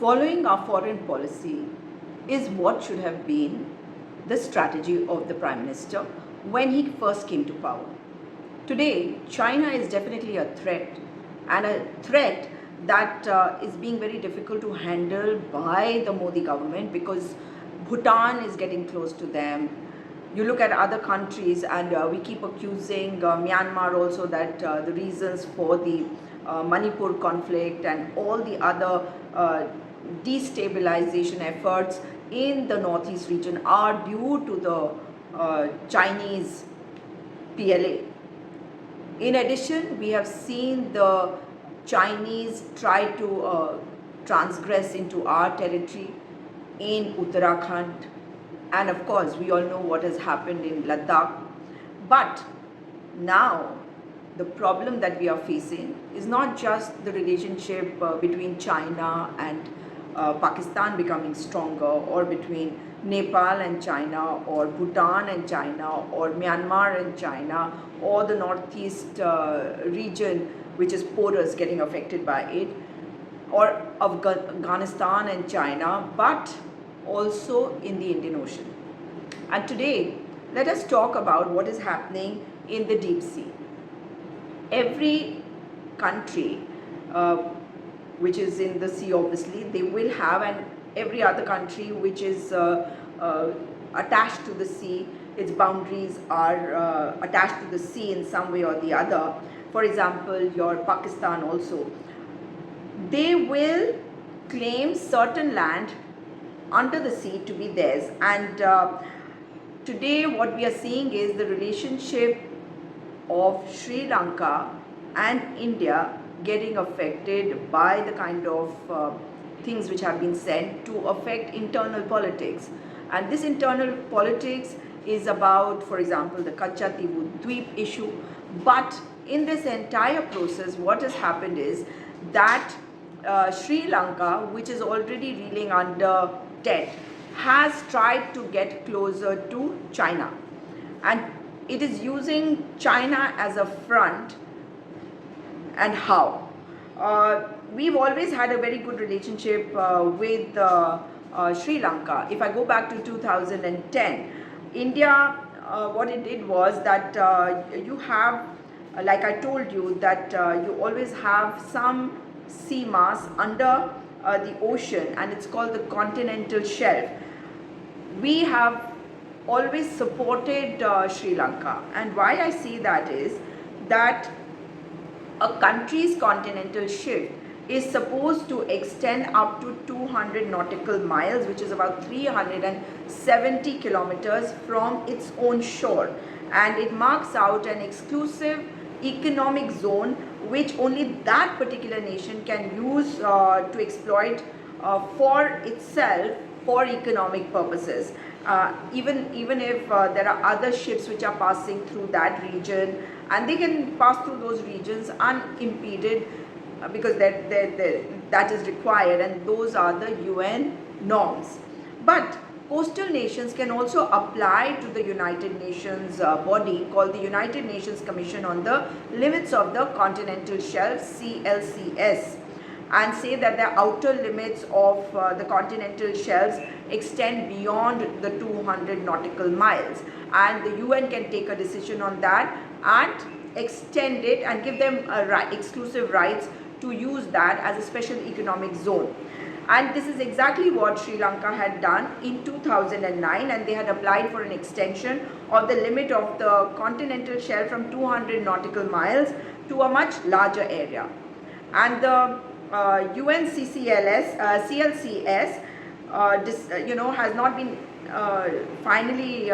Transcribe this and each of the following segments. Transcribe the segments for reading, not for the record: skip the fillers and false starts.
Following our foreign policy is what should have been the strategy of the Prime Minister when he first came to power. Today, China is definitely a threat, and a threat that is being very difficult to handle by the Modi government, because Bhutan is getting close to them. You look at other countries, and we keep accusing Myanmar also that the reasons for the Manipur conflict and all the other destabilization efforts in the northeast region are due to the Chinese PLA. In addition, we have seen the Chinese try to transgress into our territory in Uttarakhand, and of course we all know what has happened in Ladakh. But now the problem that we are facing is not just the relationship between China and Pakistan becoming stronger, or between Nepal and China, or Bhutan and China, or Myanmar and China, or the northeast region which is porous getting affected by it, or Afghanistan and China, but also in the Indian Ocean. And today, let us talk about what is happening in the deep sea. Every country which is in the sea, obviously, they will have, and every other country which is attached to the sea, its boundaries are attached to the sea in some way or the other. For example, your Pakistan also, they will claim certain land under the sea to be theirs. And today what we are seeing is the relationship of Sri Lanka and India getting affected by the kind of things which have been said to affect internal politics. And this internal politics is about, for example, the Kachativu Dweep issue. But in this entire process, what has happened is that Sri Lanka, which is already reeling under debt, has tried to get closer to China, and it is using China as a front. And how? We've always had a very good relationship with Sri Lanka. If I go back to 2010, India, what it did was that you have, like I told you, that you always have some sea mass under the ocean, and it's called the continental shelf. We have always supported Sri Lanka, and why I say that is that a country's continental shelf is supposed to extend up to 200 nautical miles, which is about 370 kilometers from its own shore, and it marks out an exclusive economic zone which only that particular nation can use to exploit for itself for economic purposes. Even if there are other ships which are passing through that region, and they can pass through those regions unimpeded, because that is required, and those are the UN norms. But coastal nations can also apply to the United Nations body called the United Nations Commission on the Limits of the Continental Shelf, CLCS, and say that the outer limits of the continental shelves extend beyond the 200 nautical miles, and the UN can take a decision on that and extend it and give them exclusive rights to use that as a special economic zone. And this is exactly what Sri Lanka had done in 2009, and they had applied for an extension of the limit of the continental shelf from 200 nautical miles to a much larger area. And the CLCS has not been finally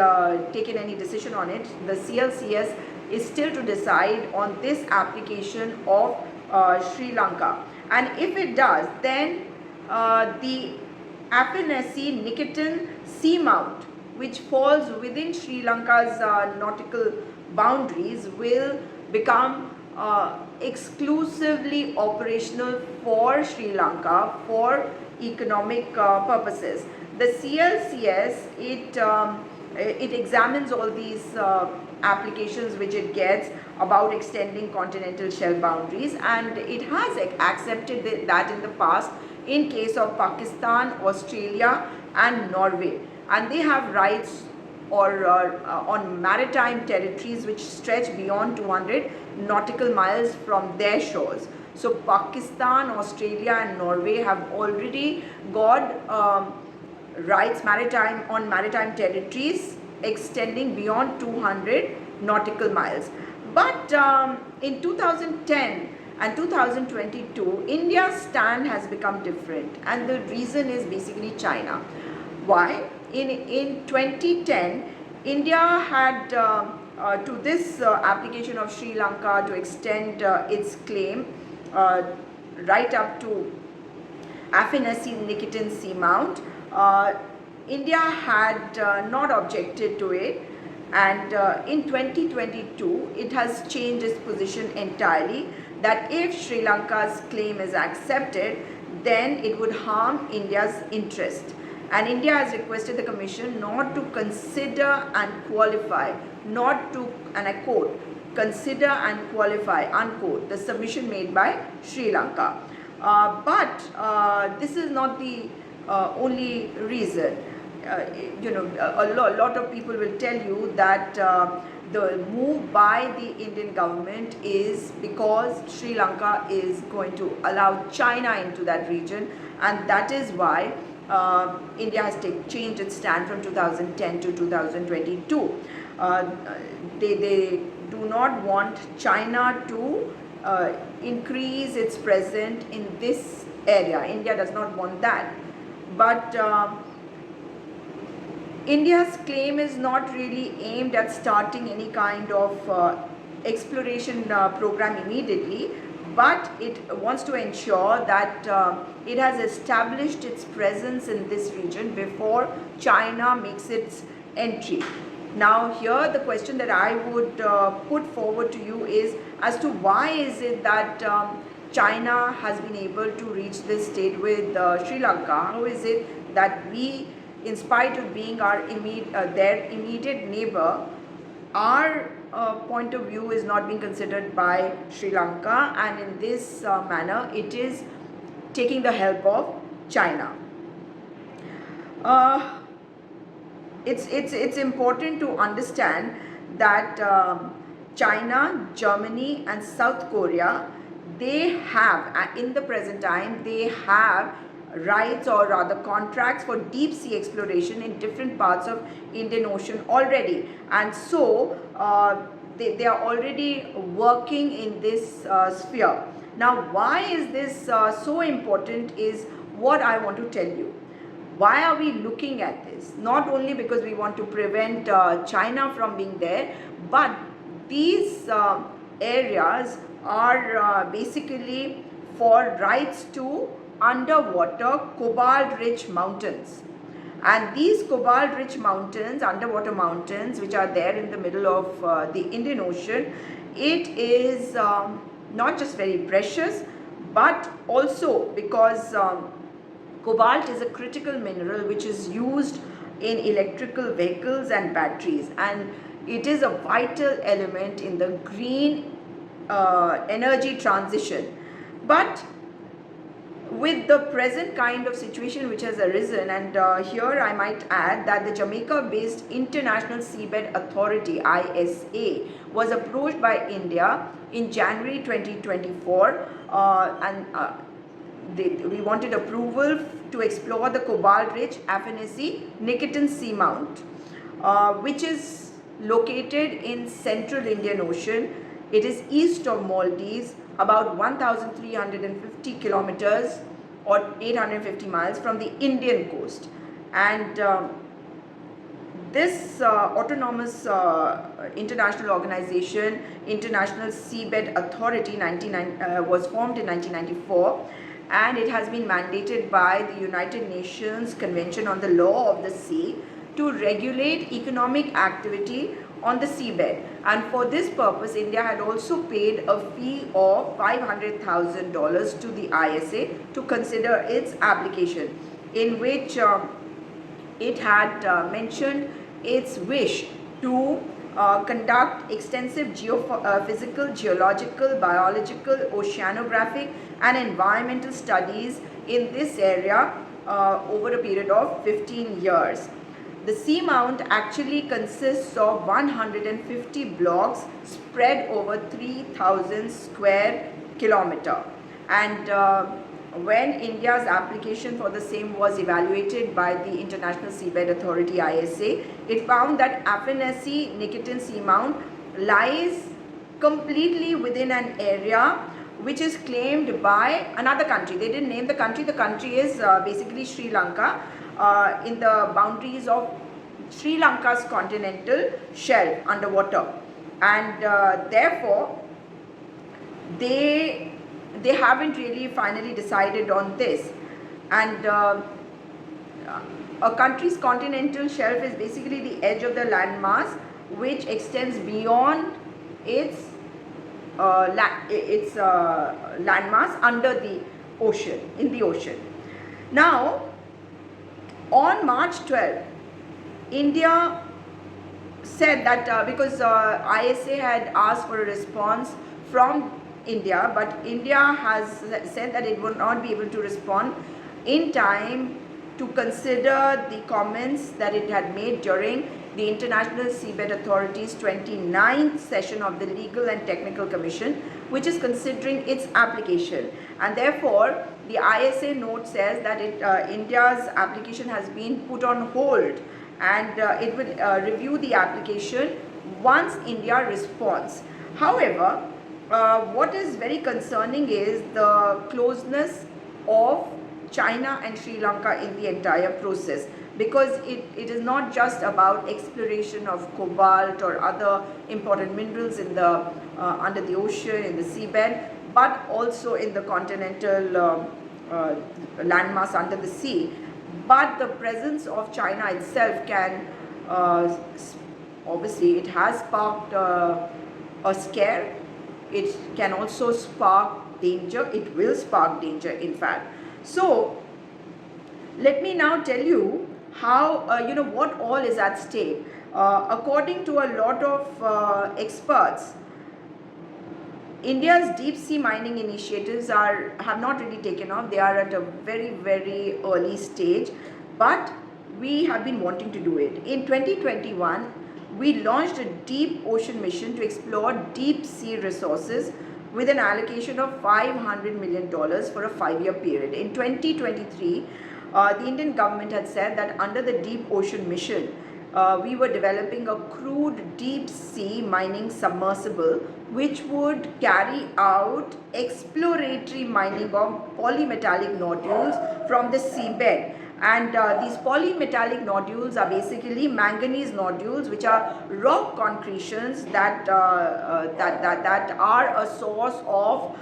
taken any decision on it. The CLCS is still to decide on this application of Sri Lanka, and if it does, then the Affinesi Nikitan Seamount, which falls within Sri Lanka's nautical boundaries, will become exclusively operational for Sri Lanka for economic purposes. The CLCS, it examines all these applications which it gets about extending continental shelf boundaries, and it has accepted that in the past in case of Pakistan, Australia and Norway, and they have rights or on maritime territories which stretch beyond 200 nautical miles from their shores. So Pakistan, Australia and Norway have already got rights maritime territories extending beyond 200 nautical miles. But in 2010 and 2022, India's stand has become different, and the reason is basically China. Why? In 2010, India had to this application of Sri Lanka to extend its claim right up to Affinity-Nicotin Seamount. India had not objected to it, and in 2022 it has changed its position entirely, that if Sri Lanka's claim is accepted, then it would harm India's interest. And India has requested the Commission not to consider and qualify, not to, and I quote, consider and qualify, unquote, the submission made by Sri Lanka. But this is not the only reason. A lot of people will tell you that the move by the Indian government is because Sri Lanka is going to allow China into that region, and that is why India has changed its stand from 2010 to 2022. They do not want China to increase its presence in this area. India does not want that. But India's claim is not really aimed at starting any kind of exploration program immediately, but it wants to ensure that it has established its presence in this region before China makes its entry. Now here the question that I would put forward to you is as to why is it that China has been able to reach this state with Sri Lanka? How is it that we, in spite of being their immediate neighbor, our point of view is not being considered by Sri Lanka, and in this manner it is taking the help of China. It's important to understand that China, Germany and South Korea, they have, in the present time, they have rights or rather contracts for deep sea exploration in different parts of Indian Ocean already, and so they are already working in this sphere. Now why is this so important is what I want to tell you. Why are we looking at this? Not only because we want to prevent China from being there, but these areas are basically for rights to underwater cobalt-rich mountains. And these cobalt-rich mountains, underwater mountains, which are there in the middle of the Indian Ocean, it is not just very precious, but also because cobalt is a critical mineral which is used in electrical vehicles and batteries, and it is a vital element in the green energy transition. But with the present kind of situation which has arisen, and here I might add that the Jamaica-based International Seabed Authority ISA was approached by India in January 2024 and we wanted approval to explore the cobalt-rich Affinity-Nicotin Seamount, which is located in central Indian Ocean. It is east of Maldives, about 1,350 kilometers or 850 miles from the Indian coast. And this autonomous international organization, International Seabed Authority, was formed in 1994, and it has been mandated by the United Nations Convention on the Law of the Sea to regulate economic activity on the seabed. And for this purpose, India had also paid a fee of $500,000 to the ISA to consider its application, in which it had mentioned its wish to conduct extensive geophysical, geological, biological, oceanographic and environmental studies in this area over a period of 15 years. The seamount actually consists of 150 blocks spread over 3,000 square kilometer. And when India's application for the same was evaluated by the International Seabed Authority ISA, it found that Affinesi Nikitin seamount lies completely within an area which is claimed by another country. They didn't name the country. The country is basically Sri Lanka, in the boundaries of Sri Lanka's continental shelf underwater, and therefore they haven't really finally decided on this. And a country's continental shelf is basically the edge of the landmass which extends beyond its landmass under the ocean, in the ocean. Now, on March 12th, India said that because ISA had asked for a response from India, but India has said that it would not be able to respond in time to consider the comments that it had made during the International Seabed Authority's 29th session of the Legal and Technical Commission, which is considering its application. And therefore, the ISA note says that India's application has been put on hold, and it will review the application once India responds. However, what is very concerning is the closeness of China and Sri Lanka in the entire process, because it is not just about exploration of cobalt or other important minerals in the under the ocean, in the seabed, but also in the continental landmass under the sea. But the presence of China itself can obviously, it has sparked a scare. It can also spark danger. It will spark danger, in fact. So let me now tell you how, what all is at stake. According to a lot of experts, India's deep sea mining initiatives have not really taken off. They are at a very, very early stage, but we have been wanting to do it. In 2021, we launched a deep ocean mission to explore deep sea resources with an allocation of $500 million for a 5-year period. In 2023, the Indian government had said that under the deep ocean mission, we were developing a crewed deep sea mining submersible which would carry out exploratory mining of polymetallic nodules from the seabed. And these polymetallic nodules are basically manganese nodules, which are rock concretions that are a source of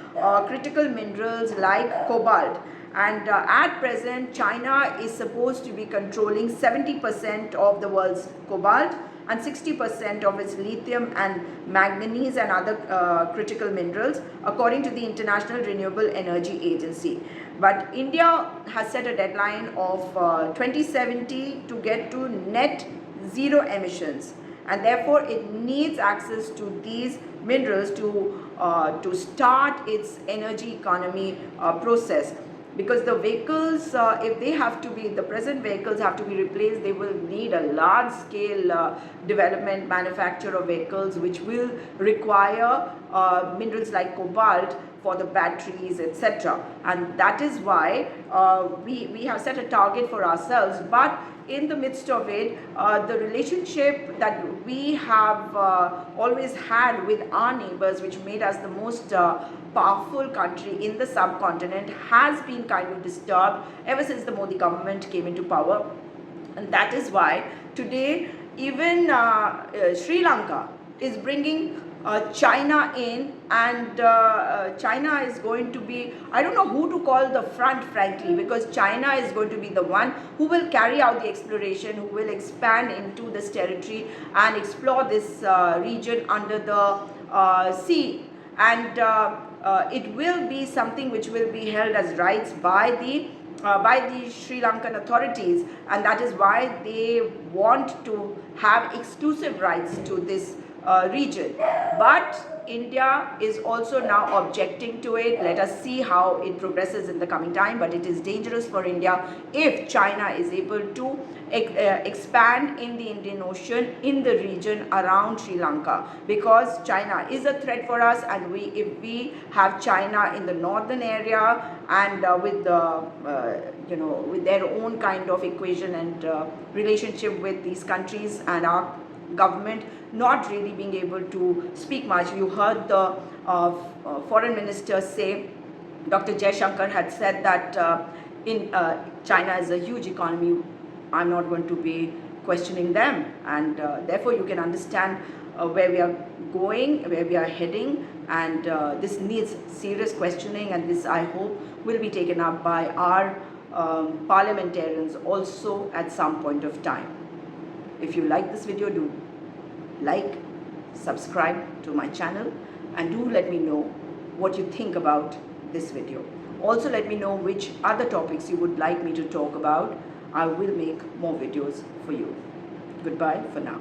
critical minerals like cobalt. And at present, China is supposed to be controlling 70% of the world's cobalt and 60% of its lithium and manganese and other critical minerals, according to the International Renewable Energy Agency. But India has set a deadline of 2070 to get to net zero emissions, and therefore it needs access to these minerals to start its energy economy process. Because the vehicles, if they have to be, the present vehicles have to be replaced, they will need a large scale development, manufacture of vehicles, which will require minerals like cobalt for the batteries, etc. And that is why we have set a target for ourselves. But in the midst of it, the relationship that we have always had with our neighbors, which made us the most powerful country in the subcontinent, has been kind of disturbed ever since the Modi government came into power. And that is why today even Sri Lanka is bringing China in, and China is going to be, I don't know who to call the front, frankly, because China is going to be the one who will carry out the exploration, who will expand into this territory and explore this region under the sea. And it will be something which will be held as rights by the Sri Lankan authorities, and that is why they want to have exclusive rights to this region. But India is also now objecting to it. Let us see how it progresses in the coming time. But it is dangerous for India if China is able to expand in the Indian Ocean, in the region around Sri Lanka, because China is a threat for us. And if we have China in the northern area and with the with their own kind of equation and relationship with these countries, and our government not really being able to speak much. You heard the foreign minister say, Dr. Jaishankar had said that China is a huge economy. I'm not going to be questioning them, and therefore you can understand where we are going, where we are heading, and this needs serious questioning, and this, I hope, will be taken up by our parliamentarians also at some point of time. If you like this video, do like, subscribe to my channel, and do let me know what you think about this video. Also let me know which other topics you would like me to talk about. I will make more videos for you. Goodbye for now.